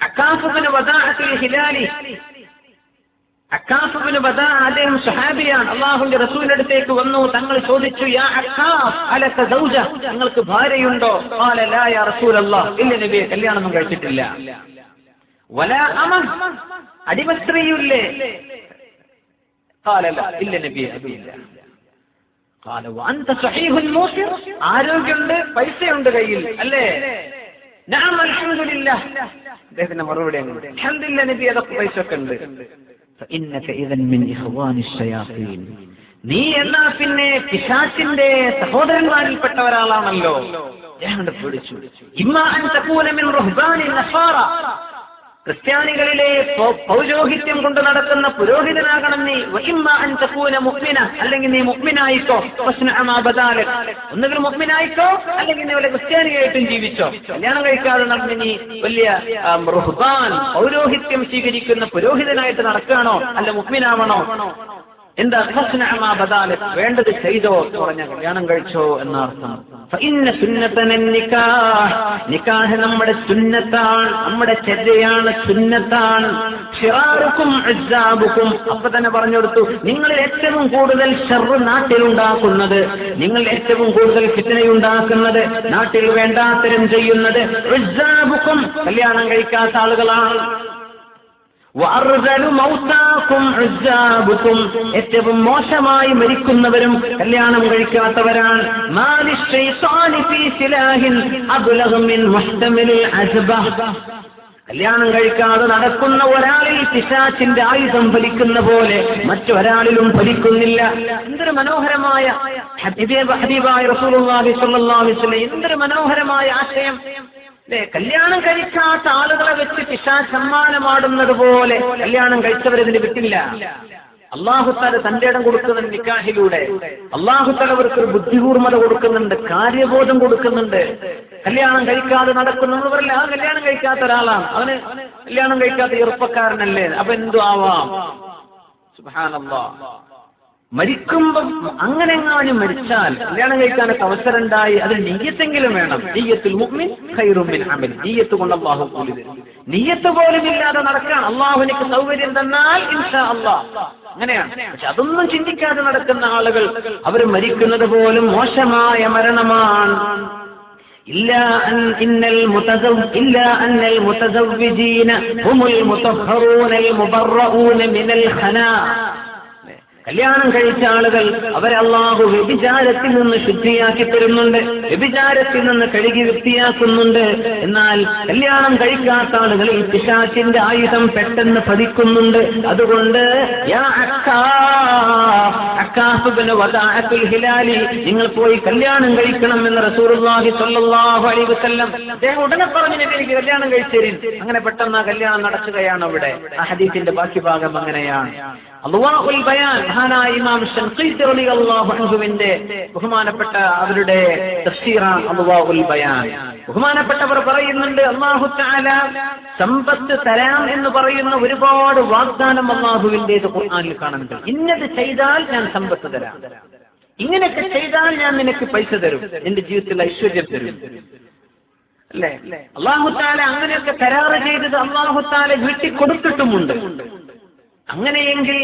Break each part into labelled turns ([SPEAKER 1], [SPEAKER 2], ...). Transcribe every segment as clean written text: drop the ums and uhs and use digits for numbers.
[SPEAKER 1] അക്കാഫുബ്നു വദാഅത്തുൽ ഹിലാലി, അക്കാഫുബ്നു വദാഅ അദ്ദേഹം സ്വഹാബിയാണ്. അല്ലാഹുവിന്റെ റസൂലിന്റെ അടുത്തേക്ക് വന്നു. തങ്ങൾ ചോദിച്ചു, യാ അക്കാഫ് അലക സൗജ, നിങ്ങൾക്ക് ഭാര്യയുണ്ടോ? ഖാല ലാ യാ റസൂലല്ലാഹ്, ഇല്ല നബിയെ, കല്യാണമൊന്നും കഴിച്ചിട്ടില്ല. വലാ അമ, അടിമസ്ത്രീയില്ലേ? ഖാല ലാ, ഇല്ല നബിയെ, അതില്ല. ഖാല വഅൻത സഹീഹുൻ മൂസിർ, ആരോഗ്യമുണ്ട്, പൈസയുണ്ട് കയ്യിൽ അല്ലേ? നഅം അൽഹംദുലില്ലാഹ്. അദ്ദേഹത്തിന്റെ മറുപടി അൽഹംദുലില്ലാഹ് നബി, അതൊക്കെ പൈസ ഒക്കെ ഉണ്ട്. ഫഇന്നക ഇദൻ മിൻ ഇഖ്വാനിശ് ശയാത്തീൻ, നീ എന്നാ പിന്നെ പിശാചിന്റെ സഹോദരന്മാരിൽപ്പെട്ട ഒരാളാണല്ലോ. ഞാൻ പേടിച്ചു. ഇമ്മാ അൻ തകൂന മിൻ റുഹ്ബാനി നസാറ, ക്രിസ്ത്യാനികളിലെ പൗരോഹിത്യം കൊണ്ട് നടക്കുന്ന പുരോഹിതനാകണം നീ. വഇമ്മാ അൻ തകൂന മുഅ്മിന, അല്ലെങ്കിൽ നീ മുഅ്മിനായിക്കോ. ഫസ്നഅ മാ ബദാലക, ഒന്നുകിൽ മുഅ്മിനായിക്കോ അല്ലെങ്കിൽ നീ വല്ല ക്രിസ്ത്യാനിയായിട്ടും ജീവിച്ചോ. കല്യാണം കഴിക്കാതെ നടന്ന് നീ വലിയ റുഹ്ബാൻ, പൗരോഹിത്യം സ്വീകരിക്കുന്ന പുരോഹിതനായിട്ട് നടക്കുകയാണോ അല്ല മുഅ്മിനാവണോ? എന്താ ഫസ്നഅ മാ ബദാലക, വേണ്ടത് ചെയ്തോ എന്ന് പറഞ്ഞാൽ കല്യാണം കഴിച്ചോ എന്നർത്ഥം. ഫഇന്ന സുന്നതന നിക്കാഹ്, നിക്കാഹ് നമ്മുടെ സുന്നത്താണ്, നമ്മുടെ ചര്യയാണ്, സുന്നത്താണ്. ശിറാറുക്കും അസ്സാബുക്കും, അപ്പൊ തന്നെ പറഞ്ഞു കൊടുത്തു, നിങ്ങളിൽ ഏറ്റവും കൂടുതൽ ശർറ് നാട്ടിലുണ്ടാക്കുന്നത്, നിങ്ങൾ ഏറ്റവും കൂടുതൽ ഫിത്നയുണ്ടാക്കുന്നത്, നാട്ടിൽ വേണ്ടാത്തരം ചെയ്യുന്നത് അസ്സാബുക്കും, കല്യാണം കഴിക്കാത്ത ആളുകളാണ്. ഏറ്റവും മോശമായി മരിക്കുന്നവരും കല്യാണം കഴിക്കാത്തവരാണ്. കല്യാണം കഴിക്കാതെ നടക്കുന്ന ഒരാളിൽ പിശാചിന്റെ ആയുധം ഫലിക്കുന്ന പോലെ മറ്റൊരാളിലും ഫലിക്കുന്നില്ല. എന്തൊരു മനോഹരമായ ഹബീബായ റസൂലുള്ളാഹി സ്വല്ലല്ലാഹു അലൈഹി വസല്ലം, എന്തൊരു മനോഹരമായ ആശയം. കല്യാണം കഴിക്കാത്ത ആളുകളെ വെച്ച് പിശാച് സമ്മാനമാടുന്നത് പോലെ കല്യാണം കഴിച്ചവരതിന് വിട്ടില്ല. അല്ലാഹുതആല തന്റെ ഇടം കൊടുക്കുന്നുണ്ട് നിക്കാഹിലൂടെ. അല്ലാഹുതആല അവർക്കൊരു ബുദ്ധികൂർമ്മത കൊടുക്കുന്നുണ്ട്, കാര്യബോധം കൊടുക്കുന്നുണ്ട്. കല്യാണം കഴിക്കാതെ നടക്കുന്ന, നമ്മൾ പറയില്ല ആ കല്യാണം കഴിക്കാത്ത ഒരാളാണ്, അവന് കല്യാണം കഴിക്കാത്ത ചെറുപ്പക്കാരനല്ലേ, അപ്പൊ എന്തു ആവാം. സുബ്ഹാനല്ലാഹ്. മരിക്കുമ്പം അങ്ങനെ എങ്ങാനും മരിച്ചാൽ കല്യാണം കഴിക്കാനൊക്കെ അവസരം ഉണ്ടായി, അതിൽ നിയ്യത്തെങ്കിലും വേണം. നിയ്യത്തുൽ മുഅ്മിൻ ഖൈറും മിൻ അമൽ, നിയ്യത്ത് കൊണ്ട് അല്ലാഹു കൂലി തരും. നിയ്യത്ത് പോലും ഇല്ലാതെ നടക്കാൻ അല്ലാഹു എനിക്ക് സൗകര്യം തന്നാൽ ഇൻഷാ അല്ലാഹ്, അങ്ങനെയാണ്. പക്ഷെ അതൊന്നും ചിന്തിക്കാതെ നടക്കുന്ന ആളുകൾ, അവർ മരിക്കുന്നത് പോലും മോശമായ മരണമാണ്. إلا أن المتزوجين هم المطهرون المبرؤون من الخنا. കല്യാണം കഴിച്ച ആളുകൾ അവരെ അല്ലാഹു വ്യഭിചാരത്തിൽ നിന്ന് ശുദ്ധിയാക്കി തരുന്നുണ്ട്, വ്യഭിചാരത്തിൽ നിന്ന് കഴുകി വൃത്തിയാക്കുന്നുണ്ട്. എന്നാൽ കല്യാണം കഴിക്കാത്ത ആളുകളിൽ പിശാചിന്റെ ആയുധം പെട്ടെന്ന് പതിക്കുന്നുണ്ട്. അതുകൊണ്ട് യാ അക്കാഫ് ഇബ്നു വദാഅത്തുൽ ഹിലാലി, നിങ്ങൾ പോയി കല്യാണം കഴിക്കണം എന്ന് റസൂലുള്ളാഹി സ്വല്ലല്ലാഹു അലൈഹി വസല്ലം അദ്ദേഹം ഉടനെ പറഞ്ഞു, നബി എനിക്ക് കല്യാണം കഴിച്ചുതരും. അങ്ങനെ പെട്ടെന്ന് ആ കല്യാണം നടക്കുകയാണ്. അവിടെ ആ ഹദീസിന്റെ ബാക്കി ഭാഗം അങ്ങനെയാണ്. അദ്വാഉൽ ബയാൻ, മഹാനായ ഇമാം ശൻഖീത്തി റളിയല്ലാഹു അൻഹുവിന്റെ ബഹുമാനപ്പെട്ട അവരുടെ തഫ്സീറാണ് അദ്വാഉൽ ബയാൻ. ബഹുമാനപ്പെട്ടവർ പറയുന്നുണ്ട്, അല്ലാഹു തആല സമ്പത്ത് തരാം എന്ന് പറയുന്ന ഒരുപാട് വാഗ്ദാനം അല്ലാഹുവിന്റേത് ഖുർആനിൽ കാണുന്നുണ്ട്. ഇന്നത് ചെയ്താൽ ഞാൻ സമ്പത്ത് തരാം, ഇങ്ങനെയൊക്കെ ചെയ്താൽ ഞാൻ നിനക്ക് പൈസ തരും, നിന്റെ ജീവിതത്തിൽ ഐശ്വര്യം തരും, അല്ലേ? അല്ലാഹു തആല അങ്ങനെയൊക്കെ കരാറ് ചെയ്തത് അല്ലാഹു തആല വീട്ടിൽ കൊടുത്തിട്ടുമുണ്ട്. അങ്ങനെയെങ്കിൽ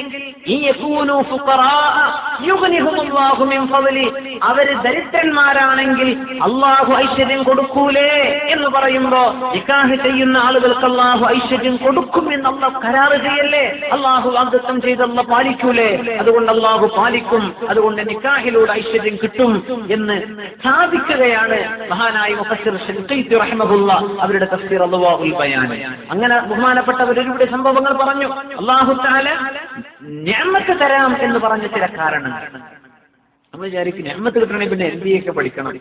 [SPEAKER 1] അവര് ദരിദ്രന്മാരാണെങ്കിൽ അല്ലാഹു ഐശ്വര്യം കൊടുക്കൂലേ എന്ന് പറയുമ്പോ നിക്കാഹ് ചെയ്യുന്ന ആളുകൾക്ക് അല്ലാഹു ഐശ്വര്യം കൊടുക്കും എന്ന് അല്ലാഹു കരാറ് ചെയ്യല്ലേ? അല്ലാഹു വാഗ്ദത്തം ചെയ്ത് അല്ലാഹു പാലിക്കൂലേ? അതുകൊണ്ട് അല്ലാഹു പാലിക്കും, അതുകൊണ്ട് നിക്കാഹിലൂടെ ഐശ്വര്യം കിട്ടും എന്ന് സ്ഥാപിക്കുകയാണ് മഹാനായ മുഫസ്സിർ ശൻഖീത്തി റഹിമഹുല്ലാഹ് അവരുടെ തഫ്സീർ അദ്വാഉൽ ബയാൻ. അങ്ങനെ ബഹുമാനപ്പെട്ടവരുടെ സംഭവങ്ങൾ പറഞ്ഞു. അല്ലാഹു നിഅമത്ത് തരാം എന്ന് പറഞ്ഞ ചില കാരണങ്ങൾ നമ്മൾ വിചാരിക്കും നിഅമത്ത് കിട്ടണമെങ്കിൽ പിന്നെ MBA ഒക്കെ പഠിക്കണം.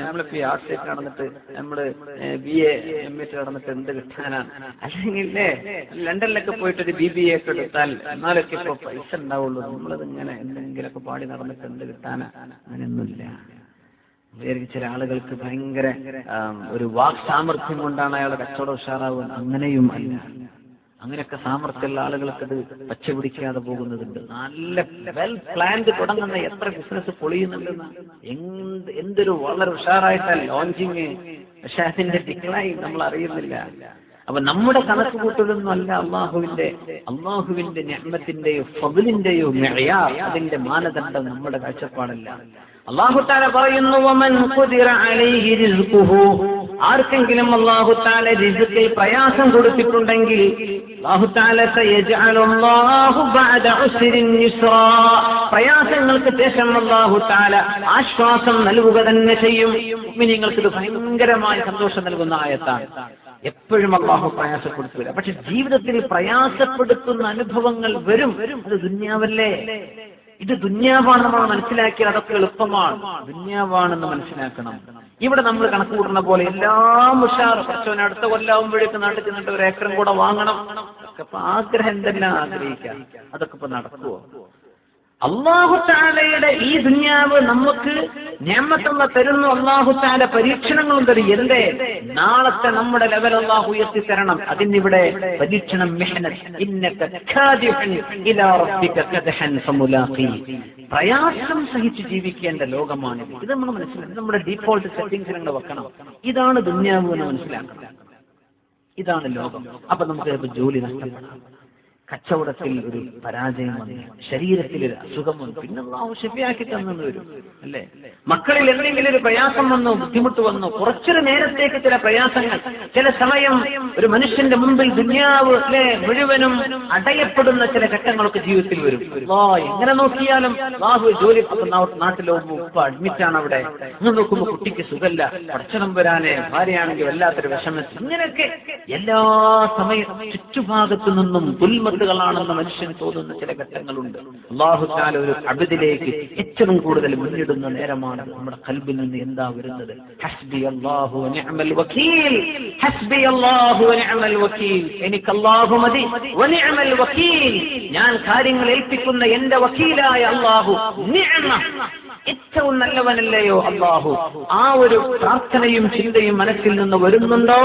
[SPEAKER 1] നമ്മളിപ്പോ ആർട്സ് നടന്നിട്ട് നമ്മള് BA MA നടന്നിട്ട് എന്ത് കിട്ടാനാണ്? അല്ലെങ്കിൽ ലണ്ടനിലൊക്കെ പോയിട്ടൊരു BBA ഒക്കെ എടുത്താൽ എന്നാലൊക്കെ ഇപ്പൊ പൈസ ഉണ്ടാവുള്ളൂ. നമ്മളത് ഇങ്ങനെ എന്തെങ്കിലുമൊക്കെ പാടി നടന്നിട്ട് എന്ത് കിട്ടാനാ? അങ്ങനെയൊന്നുമില്ല. ചില ആളുകൾക്ക് ഭയങ്കര ഒരു വാക് സാമർഥ്യം കൊണ്ടാണ് അയാളെ കച്ചവടം ഉഷാറാവുക. അങ്ങനെയും അല്ല. അങ്ങനെയൊക്കെ സാമർഥ്യമുള്ള ആളുകൾക്ക് അത് പച്ച പിടിക്കാതെ പോകുന്നതുണ്ട്. നല്ല വെൽ പ്ലാൻഡ് തുടങ്ങുന്ന എത്ര ബിസിനസ് പൊളിയുന്നുണ്ടെന്ന്, എന്തൊരു വളരെ ഉഷാറായിട്ടല്ല ലോഞ്ചിങ്, പക്ഷെ അതിന്റെ ഡിക്ലൈൻ നമ്മൾ അറിയുന്നില്ല. അപ്പൊ നമ്മുടെ കണക്ക് കൂട്ടലൊന്നും അല്ല അള്ളാഹുവിന്റെ നിഅമത്തിന്റെയോ ഫദ്ലിന്റെയോ മിഅയാർ, അതിന്റെ മാനദണ്ഡം നമ്മുടെ കാഴ്ചപ്പാടല്ല. അല്ലാഹു തആല പറയുന്നു, വമൻ ഖുദിറ അലൈഹി റിസ്ഖുഹു, ആർക്കെങ്കിലും അല്ലാഹു തആല റിസ്ഖിൽ പ്രയാസം കൊടുത്തിട്ടുണ്ടെങ്കിൽ അല്ലാഹു തആല സയജ്അലുല്ലാഹു ബഅദ ഉസ്രിൻ യുസ്റാ, പ്രയാസങ്ങൾക്ക് ശേഷം അല്ലാഹു തആല ആശ്വാസം നൽകുക തന്നെ ചെയ്യും. മുഅ്മിനീങ്ങൾക്ക് ഇത് ഭയങ്കരമായ സന്തോഷം നൽകുന്ന ആയത്താണ്. എപ്പോഴും അല്ലാഹു പ്രയാസപ്പെടുത്തില്ല, പക്ഷെ ജീവിതത്തിൽ പ്രയാസപ്പെടുത്തുന്ന അനുഭവങ്ങൾ വരും. അത് ദുന്യാവല്ലേ, ഇത് ദുന്യാവാണെന്ന് നമ്മൾ മനസ്സിലാക്കിയാൽ അതൊക്കെ എളുപ്പമാണ്. ദുന്യാവാണെന്ന് മനസ്സിലാക്കണം. ഇവിടെ നമ്മൾ കണക്ക് കൂട്ടുന്ന പോലെ എല്ലാം ഉഷാർ, പക്ഷേ അടുത്ത കൊല്ലാവുമ്പോഴേക്ക് നാട്ടിൽ ചെന്നിട്ട് ഒരു ഏക്കറും കൂടെ വാങ്ങണം. അതൊക്കെ ആഗ്രഹം എന്തെല്ലാം ആഗ്രഹിക്കാം, അതൊക്കെ ഇപ്പൊ നടക്കുവോ? അല്ലാഹു തആലയുടെ ഈ ദുനിയാവ് നമുക്ക് നിഅമത്തുള്ള തരുന്നു. അല്ലാഹു തആല പരീക്ഷണങ്ങളും തരും. എന്തേ? നാളത്തെ നമ്മുടെ ലെവൽ അല്ലാഹു ഉയർത്തി തരണം. അതിനിവിടെ പരീക്ഷണം മിഹ്നത്ത്. ഇന്നക കാദിഹുൻ ഇലാ റബ്ബിക കദ്ഹൻ ഫമുലാഖി. പ്രയാസം സഹിച്ച് ജീവിക്കേണ്ട ലോകമാണിത്. ഇത് നമ്മൾ മനസ്സിലാക്കണം. നമ്മുടെ ഡീഫോൾട്ട് സെറ്റിംഗ്സിൽ നമ്മൾ വെക്കണം. ഇതാണ് ദുനിയാവ് എന്ന് മനസ്സിലാക്കണം. ഇതാണ് ലോകം. അപ്പൊ നമുക്ക് ജോലി നഷ്ടപ്പെടാം, കച്ചവടത്തിൽ ഒരു പരാജയം വന്നു, ശരീരത്തിൽ ഒരു അസുഖം വന്നു, പിന്നെ അല്ലാഹു ശിഫയാക്കി തന്നെന്ന് വരും അല്ലേ? മക്കളിൽ എന്തെങ്കിലും ഒരു പ്രയാസം വന്നു, ബുദ്ധിമുട്ട് വന്നു, കുറച്ചൊരു നേരത്തേക്ക് ചില പ്രയാസങ്ങൾ, ചില സമയം ഒരു മനുഷ്യന്റെ മുമ്പിൽ ദുനിയാവ് അല്ലേ മുഴുവനും അടയപ്പെടുന്ന ചില ഘട്ടങ്ങളൊക്കെ ജീവിതത്തിൽ വരും. എങ്ങനെ നോക്കിയാലും അല്ലാഹു ജോലി നാട്ടിലോ ഉപ്പ അഡ്മിറ്റാണ്, അവിടെ ഇന്ന് നോക്കുമ്പോൾ കുട്ടിക്ക് സുഖല്ല, ഭക്ഷണം വരാനേ, ഭാര്യയാണെങ്കിൽ വല്ലാത്തൊരു വിഷമം. ഇങ്ങനെയൊക്കെ എല്ലാ സമയം ചുറ്റുഭാഗത്തു നിന്നും ാണെന്ന് മനുഷ്യന് തോന്നുന്ന ചില ഘട്ടങ്ങളുണ്ട്. അല്ലാഹു തആല ഒരു അബ്ദിലേക്ക് ഏറ്റവും കൂടുതൽ മുന്നിടുന്ന നേരമാണ്. നമ്മുടെ ഖൽബിൽ നിന്ന് എന്താ വരുന്നത്? ഹസ്ബി അല്ലാഹു വ നിഅമൽ വകീൽ, ഹസ്ബി അല്ലാഹു വ നിഅമൽ വകീൽ, എനിക്ക് അല്ലാഹു മതി, വ നിഅമൽ വകീൽ, ഞാൻ കാര്യങ്ങൾ ഏൽപ്പിക്കുന്ന എന്റെ വക്കീലായ അല്ലാഹു, നിഅമ, ഏറ്റവും നല്ലവനല്ലയോ അല്ലാഹു. ആ ഒരു പ്രാർത്ഥനയും ചിന്തയും മനസ്സിൽ നിന്ന് വരുന്നുണ്ടോ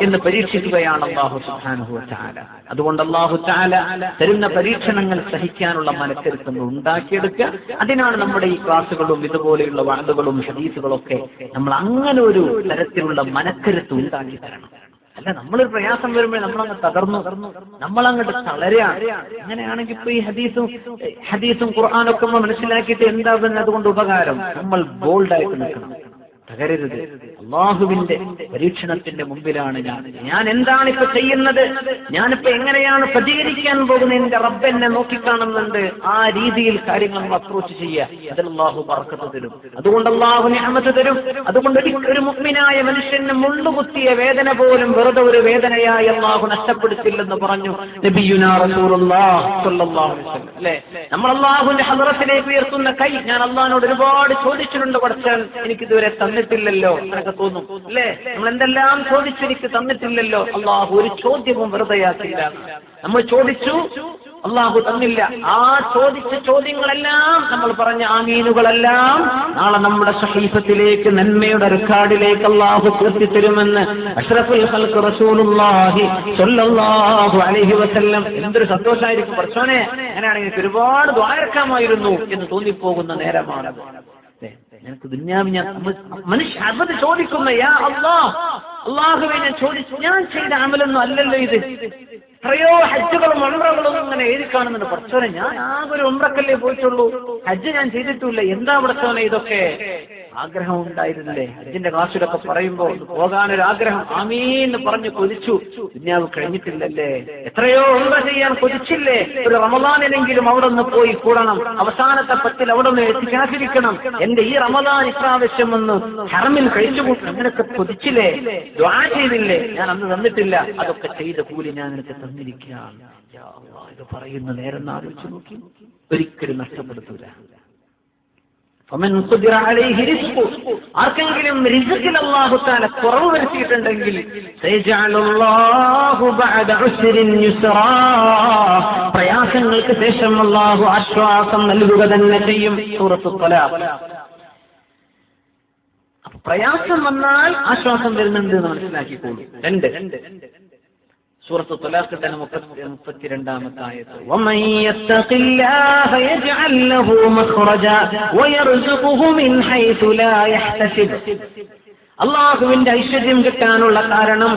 [SPEAKER 1] എന്ന് പരീക്ഷിക്കുകയാണ് അല്ലാഹു സുബ്ഹാനഹു വ തആല. അതുകൊണ്ട് അല്ലാഹു തആല തരുന്ന പരീക്ഷണങ്ങൾ സഹിക്കാനുള്ള മനക്കരുത്ത് ഉണ്ടാക്കിയെടുക്കുക. അതിനാണ് നമ്മുടെ ഈ ക്ലാസുകളും ഇതുപോലെയുള്ള വാദകളും ഹദീസുകളും ഒക്കെ നമ്മൾ അങ്ങനെ ഒരു തരത്തിലുള്ള മനക്കരുത്ത് ഉണ്ടാക്കി തരണം. അല്ല, നമ്മളൊരു പ്രയാസം വരുമ്പോൾ നമ്മളങ്ങ് തകർന്നു, നമ്മളങ്ങോട്ട് തളരുകയാണ്. അങ്ങനെയാണെങ്കിൽ ഇപ്പൊ ഈ ഹദീസും ഖുർആനൊക്കെ നമ്മൾ മനസ്സിലാക്കിയിട്ട് എന്താകുന്നത് അതുകൊണ്ട് ഉപകാരം? നമ്മൾ ബോൾഡായിട്ട് നിൽക്കണം, തകരരുത്. അല്ലാഹുവിന്റെ പരീക്ഷണത്തിന്റെ മുമ്പിലാണ് ഞാൻ എന്താണ് ഇപ്പൊ ചെയ്യുന്നത്, ഞാനിപ്പോ എങ്ങനെയാണ് പ്രതികരിക്കാൻ പോകുന്നത്, എന്റെ റബ്ബ് എന്നെ നോക്കിക്കാണുന്നുണ്ട്. ആ രീതിയിൽ കാര്യങ്ങൾ നമ്മൾ അപ്രോച്ച് ചെയ്യുക. അതിൽ അല്ലാഹു ബർക്കത്ത് തരും. അതുകൊണ്ട് അല്ലാഹു നിഅമത്ത് തരും. അതുകൊണ്ട് ഒരു മുഅ്മിനായ മനുഷ്യന് മുള്ളുകുത്തിയ വേദന പോലും വെറുതെ ഒരു വേദനയായി അല്ലാഹു നഷ്ടപ്പെടുത്തില്ലെന്ന് പറഞ്ഞു നബിയുനാ റസൂലുള്ളാഹി സ്വല്ലല്ലാഹു അലൈഹി വസല്ലം. അല്ലേ, നമ്മൾ അല്ലാഹുവിന്റെ ഹദ്റത്തിലേക്ക് ഉയർത്തുന്ന കൈ, ഞാൻ അല്ലാഹുവിനോട് ഒരുപാട് ചോദിച്ചിട്ടുണ്ട്, പഠിച്ചാൽ എനിക്കിതുവരെ തന്നിട്ടില്ലല്ലോ എന്നൊക്കെ തോന്നും അല്ലേ? നമ്മൾ എന്തെല്ലാം ചോദിച്ചു, എനിക്ക് തന്നിട്ടില്ലല്ലോ. അല്ലാഹു ഒരു ചോദ്യവും വെറുതെയാക്കില്ല. നമ്മൾ ചോദിച്ചു, അല്ലാഹു തന്നില്ല. ആ ചോദിച്ച ചോദ്യങ്ങളെല്ലാം, നമ്മൾ പറഞ്ഞ ആമീനുകളെല്ലാം നാളെ നമ്മുടെ സഹീഫത്തിലേക്ക്, നന്മയുടെ റെക്കോർഡിലേക്ക് അല്ലാഹു എത്തിത്തരുമെന്ന് അഷ്റഫുൽ ഖൽഖ് റസൂലുള്ളാഹി സ്വല്ലല്ലാഹു അലൈഹി വസല്ലം. എന്തൊരു സന്തോഷമായിരിക്കും പടച്ചോനെ, അങ്ങനെയാണെങ്കിൽ ഒരുപാട് ദ്വാരക്കാമായിരുന്നു എന്ന് തോന്നിപ്പോകുന്ന നേരമാണ്. എനിക്ക് ദുനിയാവ് മനുഷ്യ അബദ് ചോദിക്കുന്ന യാ അല്ലാഹ്, അല്ലാഹുവേ ഞാൻ ചോദിച്ചു, ഞാൻ ചെയ്ത അമലൊന്നും അല്ലല്ലോ ഇത്. എത്രയോ ഹജ്ജുകളും ഉംറകളും ഇങ്ങനെ എഴുതി കാണുന്നുണ്ട്. പടച്ചോനെ, ഞാൻ ആകെ ഒരു ഉംറക്കല്ലേ പോയിട്ടുള്ളൂ, ഹജ്ജ് ഞാൻ ചെയ്തിട്ടില്ല. എന്താ പടച്ചോനെ ഇതൊക്കെ? ആഗ്രഹം ഉണ്ടായിരുന്നില്ലേ? ഹജ്ജിന്റെ ക്ലാസ്സിലൊക്കെ പറയുമ്പോൾ പോകാനൊരു ആഗ്രഹം, ആമീൻ പറഞ്ഞു കൊതിച്ചു. ദുനിയാവ് കഴിഞ്ഞിട്ടില്ലല്ലേ? എത്രയോ ഉംറ ചെയ്യാൻ കൊതിച്ചില്ലേ? ഒരു റമദാനിലെങ്കിലും അവിടെ നിന്ന് പോയി കൂടണം, അവസാനത്തെ പത്തിൽ അവിടെ നിന്ന് എത്തിക്കാതിരിക്കണം, എന്റെ ഈ റമദാൻ ഇപ്രാവശ്യം ഒന്ന് ഹറമിൽ കഴിച്ചുകൂട്ടും, അങ്ങനെയൊക്കെ കൊതിച്ചില്ലേ? ദുആ ചെയ്തില്ലേ? ഞാൻ അന്ന് തന്നിട്ടില്ല. അതൊക്കെ ചെയ്ത കൂലി ഞാൻ എനിക്ക് തന്നിരിക്കുകയാണ്. ഇത് പറയുന്ന നേരം ആലോചിച്ച് നോക്കി, ഒരിക്കലും നഷ്ടപ്പെടുത്തൂല. ആർക്കെങ്കിലും റിസ്ഖിൽ അല്ലാഹു തആല കുറവ് വരുത്തിയിട്ടുണ്ടെങ്കിൽ പ്രയാസങ്ങൾക്ക് ശേഷം അല്ലാഹു ആശ്വാസം നൽകുക തന്നെ ചെയ്യും. സൂറത്തുൽ ത്വലാഖ്. പ്രയാസം വന്നാൽ ആശ്വാസം വരുന്നുണ്ട് എന്ന് മനസ്സിലാക്കിക്കോളൂ. രണ്ട്, സൂറത്തുൽ ത്വലാഖ് തന്നെ 32-ാമത്തെ ആയത്ത്, വമൻ യത്തഖില്ലാഹ യജ്അൽ ലഹു മഖ്റജ വയർസുഖുഹു മിൻ ഹൈസു ലാ യഹ്തസിബ്. അള്ളാഹുവിന്റെ ഐശ്വര്യം കിട്ടാനുള്ള കാരണം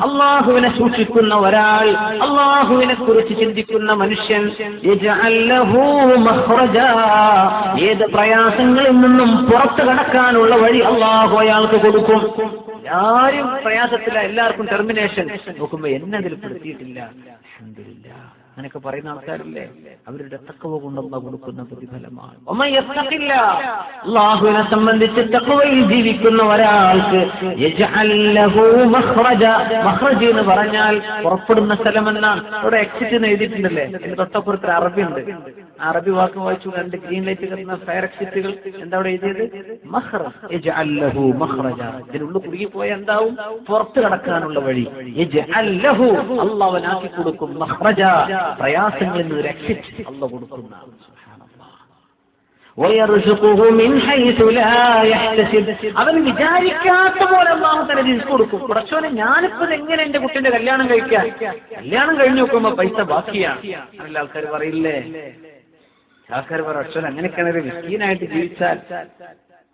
[SPEAKER 1] അള്ളാഹുവിനെ സൂക്ഷിക്കുന്ന ഒരാൾ, അള്ളാഹുവിനെ കുറിച്ച് ചിന്തിക്കുന്ന മനുഷ്യൻ, ഏത് പ്രയാസങ്ങളിൽ നിന്നും പുറത്തു കടക്കാനുള്ള വഴി അള്ളാഹു അയാൾക്ക് കൊടുക്കും. എല്ലാവരും പ്രയാസത്തില, എല്ലാവർക്കും ടെർമിനേഷൻ. നോക്കുമ്പോ എന്നെ അതിൽ പെടുത്തിയിട്ടില്ല, അൽഹംദുലില്ലാഹ് അങ്ങനെയൊക്കെ പറയുന്ന ആൾക്കാരില്ലേ, അവരുടെ തഖ്വ കൊണ്ട് അല്ലാഹു കൊടുക്കുന്ന പ്രതിഫലമാണ്. അല്ലാഹുവിനെ സംബന്ധിച്ച് തഖ്വയിൽ ജീവിക്കുന്ന ഒരാൾക്ക് മഖ്റജ് എന്ന് പറഞ്ഞാൽ പുറപ്പെടുന്ന സ്ഥലമെന്നാണ്. ഇവിടെ എക്സിറ്റ് എന്ന് എഴുതിയിട്ടുണ്ടല്ലേ, എന്റെ തൊട്ടപ്പുറത്ത് അറബിയുണ്ട്. അറബി വാക്ക് വായിച്ചു, രണ്ട് ഗ്രീൻ ലൈറ്റ് കിട്ടുന്ന ഫയർ എക്സിറ്റുകൾ. എന്താ അവിടെ എഴുതിയത്? മഖ്റജ്. ഇതിനുള്ളിൽ കുടുങ്ങിപ്പോയ എന്താവും? പുറത്തു കടക്കാനുള്ള വഴി അല്ലാഹുവിനാക്കി കൊടുക്കും. മഖ്റജ, പ്രയാസങ്ങളിൽ നിന്ന് രക്ഷിച്ച് അല്ലാഹു കൊടുക്കുന്ന. അവൻ വിചാരിക്കാത്ത പോലെ അല്ലാഹു തആല റിസ്ക് കൊടുക്കും. പടച്ചോനെ, ഞാനിപ്പോ എങ്ങനെ എന്റെ കുട്ടിന്റെ കല്യാണം കഴിക്കാൻ? കല്യാണം കഴിഞ്ഞു നോക്കുമ്പോ പൈസ ബാക്കിയാണ്. നല്ല ആൾക്കാർ പറയില്ലേ, ആൾക്കാർ പറയും അങ്ങനെയൊക്കെയാണ് ഒരു മിസ്കീനായിട്ട് ജീവിച്ചാൽ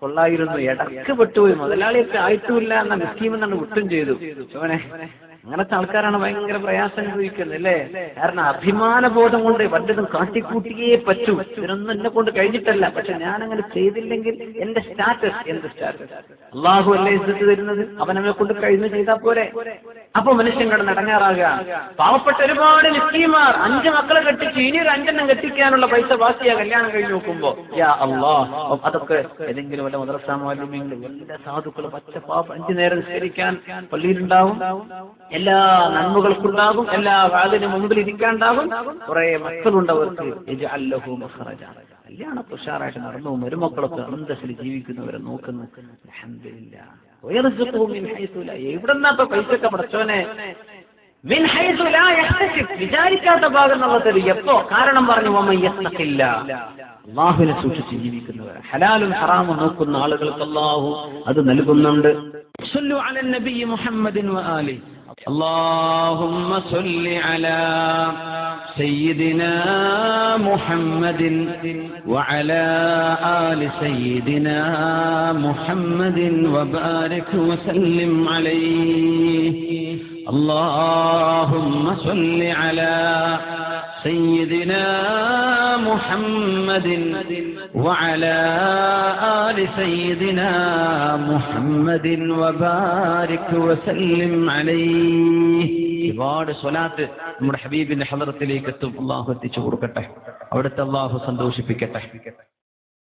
[SPEAKER 1] കൊള്ളായിരുന്നു, ഇടക്ക് പെട്ടുപോയി, മുതലാളിയൊക്കെ ആയിട്ടുമില്ല എന്ന മിസ്കീമെന്നാണ് വിട്ടും ചെയ്തു. ചോനെ അങ്ങനത്തെ ആൾക്കാരാണ് ഭയങ്കര പ്രയാസം അനുഭവിക്കുന്നത് അല്ലേ? കാരണം അഭിമാനബോധം കൊണ്ട് വല്ലതും കാട്ടിക്കൂട്ടിയേ പറ്റൂ. ഇതിനൊന്നും എന്നെ കൊണ്ട് കഴിഞ്ഞിട്ടല്ല, പക്ഷെ ഞാൻ അങ്ങനെ ചെയ്തില്ലെങ്കിൽ എന്റെ സ്റ്റാറ്റസ്, എന്ത് സ്റ്റാറ്റസ്? അള്ളാഹു അല്ലേ ഇസ്സത്ത് തരുന്നത്, അവനെ കൊണ്ട് കഴിഞ്ഞു ചെയ്താൽ പോരെ. അപ്പൊ മനുഷ്യൻ കിടന്ന് അടങ്ങാറാകുക. പാവപ്പെട്ട ഒരുപാട് മിസ്കീന്മാർ 5 മക്കളെ കെട്ടിച്ച് ഇനി ഒരു 5 കെട്ടിക്കാനുള്ള പൈസ ബാക്കിയാ കല്യാണം കഴിഞ്ഞ് നോക്കുമ്പോ. യാ അല്ലാഹ്, അതൊക്കെ ഏതെങ്കിലും വല്ല മദ്രസ മാലിന്യങ്ങളും വല്ല സാധുക്കളും പച്ച പാപ 5 നേരം നിസ്കരിക്കാൻ പള്ളിയിലുണ്ടാവും, എല്ലാ നന്മകൾക്കുണ്ടാകും, എല്ലാ വാതിന് മുമ്പിൽ ഇരിക്കാണ്ടാകും, കുറെ മക്കളുണ്ടവർക്ക്. കല്യാണം ഉഷാറായിട്ട് നടന്നു, മരുമക്കളൊക്കെ അന്തസ്സിൽ ജീവിക്കുന്നവരെ നോക്കുന്നു. അൽഹംദുലില്ലാഹ്. എവിടെന്നാ പൈസയൊക്കെ പടച്ചോനെ? മിൻ ഹൈസു ലാ യഹ്തസിബ്, വിചാരിക്കാത്ത ഭാഗം എന്നുള്ളത് എപ്പോ? കാരണം പറഞ്ഞു, അല്ലാഹുവിനെ സൂക്ഷിച്ച് ജീവിക്കുന്നവർ, ഹലാലും ഹറാമും നോക്കുന്ന ആളുകൾക്ക് അല്ലാഹു അത് നൽകുന്നുണ്ട്. സല്ലു അലൻ നബി മുഹമ്മദിൻ വആലിഹി. اللهم صل على سيدنا محمد وعلى آل سيدنا محمد وبارك وسلم عليه. اللهم صل على سيدنا محمد وعلى آل سيدنا محمد وبارك وسلم عليه. ഒരുപാട് സ്വലാത്ത് നമ്മുടെ ഹബീബിന്റെ ഹളറത്തിലേക്ക് എത്തും. അല്ലാഹു എത്തിച്ചു കൊടുക്കട്ടെ, അവിടുത്തെ അല്ലാഹു സന്തോഷിപ്പിക്കട്ടെ.